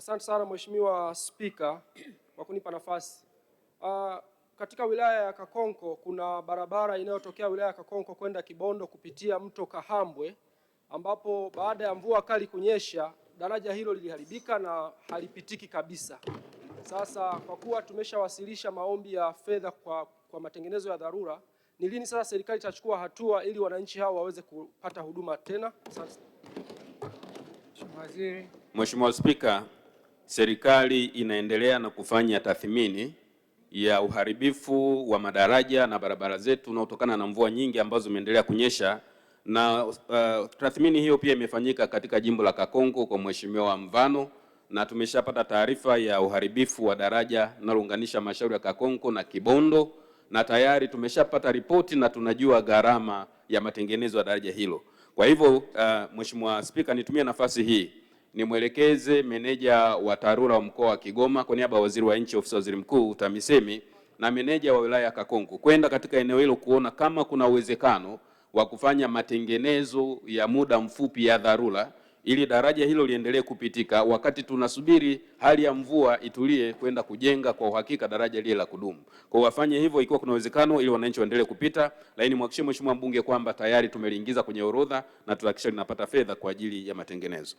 Asante sana Mheshimiwa Spika kwa kunipa nafasi. Katika wilaya ya Kakonko kuna barabara inayotokea wilaya ya Kakonko kwenda Kibondo kupitia mto Kahambwe, ambapo baada ya mvua kali kunyesha daraja hilo liliharibika na halipitiki kabisa. Sasa kwa kuwa tumeshawasilisha maombi ya fedha kwa matengenezo ya dharura, ni lini sasa serikali itachukua hatua ili wananchi hao waweze kupata huduma tena? Asante. Mheshimiwa Spika, serikali inaendelea na kufanya tathmini ya uharibifu wa madaraja na barabara zetu unaotokana na mvua nyingi ambazo zimeendelea kunyesha, na tathmini hiyo pia imefanyika katika jimbo la Kakonko kwa Mheshimiwa Mvano, na tumeshapata taarifa ya uharibifu wa daraja linalounganisha halmashauri ya Kakonko na Kibondo, na tayari tumeshapata ripoti na tunajua gharama ya matengenezo ya daraja hilo. Kwa hivyo Mheshimiwa Spika, nitumie nafasi hii nimwelekeze meneja wa TARURA wa mkoa wa Kigoma kwa niaba ya Waziri wa Nchi, Ofisi ya Waziri Mkuu TAMISEMI, na meneja wa wilaya ya Kakonko kwenda katika eneo hilo kuona kama kuna uwezekano wa kufanya matengenezo ya muda mfupi ya dharura ili daraja hilo liendelee kupitika wakati tunasubiri hali ya mvua itulie, kwenda kujenga kwa uhakika daraja lile la kudumu. Kwa wafanye hivyo ikiwa kuna uwezekano ili wananchi waendelee kupita, lakini mhakikishie Mheshimiwa mbunge kwamba tayari tumeliingiza kwenye orodha na tutahakikisha linapata fedha kwa ajili ya matengenezo.